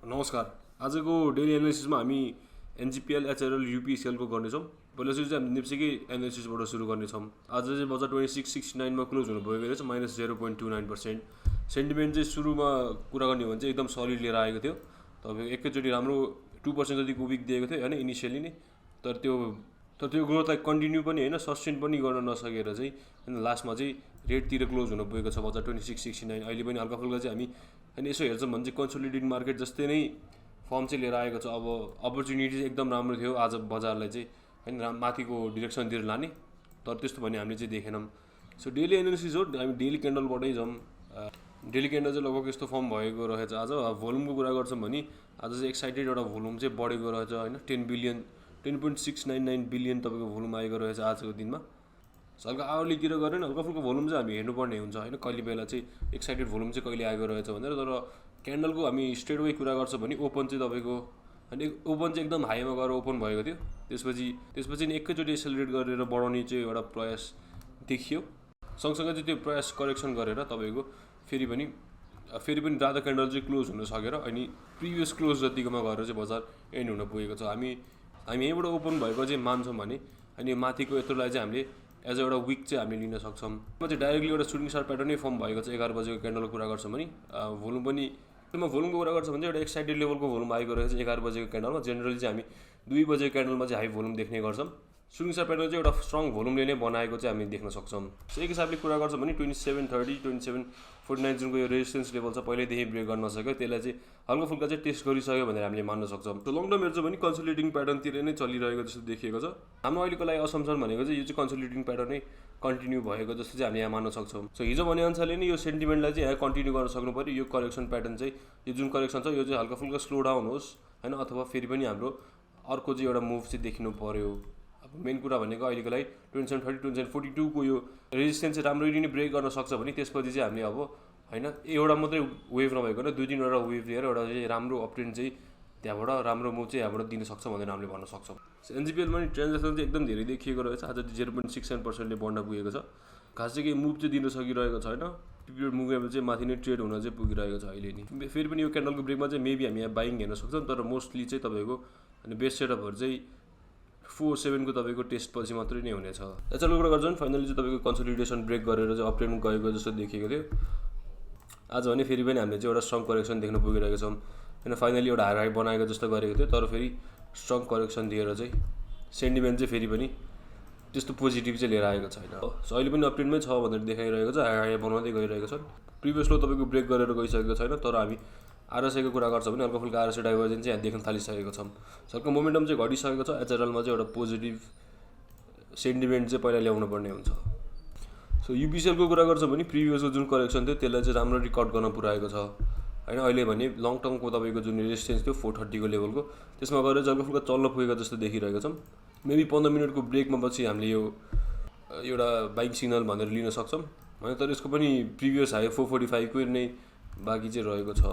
नमस्कार। आजको डेली एनालिसिसमा हामी एनजिपिएल एचआरएल युपिएसएलको गर्नेछौँ। पहिला सुरु चाहिँ हामी निप्सेकै एनालिसिसबाट सुरु गर्नेछौँ। आज चाहिँ बजार 2669मा क्लोज हुनु भएको रहेछ, माइनस 0.29%। सेन्टिमेन्ट चाहिँ सुरुमा कुरा गर्ने हो भने चाहिँ एकदम सलिड लिएर आएको थियो। तपाईँको एकैचोटि राम्रो 2% जतिको विक दिएको थियो होइन इनिसियली नै, तर त्यो ग्रोथलाई कन्टिन्यू पनि होइन सस्टेन पनि गर्न नसकेर चाहिँ होइन लास्टमा चाहिँ रेटतिर क्लोज हुनु पुगेको छ बजार 2669। अहिले पनि हल्का फुल्का चाहिँ हामी होइन यसो हेर्छौँ भने चाहिँ कन्सोलिडेटिङ मार्केट जस्तै नै फर्म चाहिँ लिएर आएको छ। अब अपर्च्युनिटी चाहिँ एकदम राम्रो थियो आज बजारलाई चाहिँ होइन माथिको डिरेक्सनतिर लाने, तर त्यस्तो भने हामीले चाहिँ देखेनौँ। सो डेली एनालिसिस हो, हामी डेली क्यान्डलबाटै जाउँ। डेली क्यान्डल चाहिँ लगभग यस्तो फर्म भएको रहेछ। आज भोल्युमको कुरा गर्छौँ भने आज चाहिँ एक्साइटेड एउटा भोल्युम चाहिँ बढेको रहेछ होइन, 10.699 बिलियन तपाईँको भोल्युम आएको रहेछ आजको दिनमा। हल्का आवलीतिर गरेर हल्का फुल्का भोल्युम चाहिँ हामी हेर्नुपर्ने हुन्छ होइन, कहिले बेला चाहिँ एक्साइटेड भोल्युम चाहिँ कहिले आएको रहेछ भनेर। तर क्यान्डलको हामी स्ट्रेट वे कुरा गर्छौँ भने ओपन चाहिँ तपाईँको अनि ओपन चाहिँ एकदम हाईमा गएर ओपन भएको थियो। त्यसपछि नि एकैचोटि एसेलरेट गरेर बढाउने चाहिँ एउटा प्रयास देखियो। सँगसँगै चाहिँ त्यो प्रयास करेक्सन गरेर तपाईँको फेरि पनि रातो क्यान्डल चाहिँ क्लोज हुन सकेर अनि प्रिभियस क्लोज जतिकोमा गएर चाहिँ बजार एन्ड हुन पुगेको छ। हामी यहीँबाट ओपन भएको चाहिँ मान्छौँ भने अनि माथिको यत्रोलाई चाहिँ हामीले एज एउटा विक चाहिँ हामीले लिन सक्छौँ। म चाहिँ डाइरेक्टली एउटा सुटिङ स्टार प्याटर्नै फर्म भएको छ 11 बजेको क्यान्डलको कुरा गर्छौँ भने भोल्युम पनि भोल्युमको कुरा गर्छौँ भने चाहिँ एउटा एक्साइटेड लेभलको भोल्युम आएको रहेछ 11 बजेको क्यान्डलमा। जेनरली चाहिँ हामी 2 बजेको क्यान्डलमा चाहिँ हाई भोल्युम देख्ने गर्छौँ। सुटिङ स्टार प्याटर्न चाहिँ एउटा स्ट्रङ भोल्युमले नै बनाएको चाहिँ हामी देख्न सक्छौँ। सो एक हिसाबले कुरा गर्छौँ भने 2730 2749 जुनको यो रेजिस्टेन्स लेभल छ पहिल्यैदेखि ब्रेक गर्न सक्यो, त्यसलाई चाहिँ हल्का फुल्का चाहिँ टेस्ट गरिसक्यो भनेर हामीले मान्न सक्छौँ। सो लङ टर्म हेर्छौँ भने कन्सोलिडेटिङ प्याटर्नतिर नै चलिरहेको जस्तो देखिएको छ। हाम्रो अहिलेको लागि असम्सन भनेको चाहिँ यो चाहिँ कन्सोलिडेटिङ प्याटर्नै कन्टिन्यू भएको जस्तो चाहिँ हामीले यहाँ मान्न सक्छौँ। सो हिजो भने अनुसारले नै यो सेन्टिमेन्टलाई चाहिँ यहाँ कन्टिन्यू गर्न सक्नु पऱ्यो। यो करेक्सन प्याटर्न चाहिँ यो जुन करेक्सन छ यो चाहिँ हल्का फुल्का स्लो डाउन होस् होइन, अथवा फेरि पनि हाम्रो अर्को चाहिँ एउटा मुभ चाहिँ देखिनु पऱ्यो। अब मेन कुरा भनेको अहिलेको लागि 2730 2742 को यो रेजिस्टेन्स चाहिँ राम्ररी नै ब्रेक गर्न सक्छ भने त्यसपछि चाहिँ हामीले अब होइन एउटा मात्रै वेभ नभइकन 2-3वटा वेभ लिएर एउटा चाहिँ राम्रो अपट्रेन्ड चाहिँ त्यहाँबाट राम्रो मुभ चाहिँ यहाँबाट दिन सक्छ भनेर हामीले भन्न सक्छौँ। एनजिपिएलमा नि ट्रान्जेक्सन चाहिँ एकदम धेरै देखिएको रहेछ। आज 0.67%ले बढ्न पुगेको छ। खास चाहिँ केही मुभ चाहिँ दिन सकिरहेको छैन। पिरियड मुभमेन्ट चाहिँ माथि नै ट्रेड हुन चाहिँ पुगिरहेको छ अहिले नि। फेरि पनि यो क्यान्डलको ब्रेकमा चाहिँ मेबी हामी यहाँ बाइङ हेर्न सक्छौँ, तर मोस्टली चाहिँ तपाईँको अनि बेस्ट सेटअपहरू चाहिँ 47 को तपाईँको टेस्ट पछि मात्रै नै हुनेछ। एचआरएलको कुरा गर्छौँ फाइनली चाहिँ तपाईँको कन्सोलिडेसन ब्रेक गरेर चाहिँ अपट्रेन्ड गएको जस्तो देखिएको थियो। आज भने फेरि पनि हामीले चाहिँ एउटा स्ट्रङ करेक्सन देख्न पुगिरहेको छौँ होइन। फाइनली एउटा हाई बनाएको जस्तो गरेको थियो, तर फेरि स्ट्रङ करेक्सन दिएर चाहिँ सेन्टिमेन्ट चाहिँ फेरि पनि त्यस्तो पोजिटिभ चाहिँ लिएर आएको छैन। सो अहिले पनि अपट्रेन्डमै छ भनेर देखाइरहेको छ, हाई बनाउँदै गइरहेको छ। प्रिभियस लो तपाईँको ब्रेक गरेर गइसकेको छैन, तर हामी आरएसआईको कुरा गर्छौँ भने हल्का फुल्का आरएसआई डाइभर्जेन्स चाहिँ यहाँ देख्न थालिसकेको छौँ। हल्का मोमेन्टम चाहिँ घटिसकेको छ। एचआरएलमा चाहिँ एउटा पोजिटिभ सेन्टिमेन्ट चाहिँ पहिला ल्याउनु पर्ने हुन्छ। सो युपिसिएलको कुरा गर्छौँ भने प्रिभियसको जुन करेक्सन थियो त्यसलाई चाहिँ राम्रो रिकर्ड गर्न पुऱ्याएको छ होइन। अहिले भने लङ टर्मको तपाईँको जुन रेजिस्टेन्स थियो 430 को लेभलको त्यसमा गएर चाहिँ हल्का फुल्का चल्न पुगेको जस्तो देखिरहेको छौँ। मेबी 15 मिनटको ब्रेकमा पछि हामीले यो एउटा बाइङ सिग्नल भनेर लिन सक्छौँ होइन, तर यसको पनि प्रिभियस हाई 445 को नै बाँकी चाहिँ रहेको छ।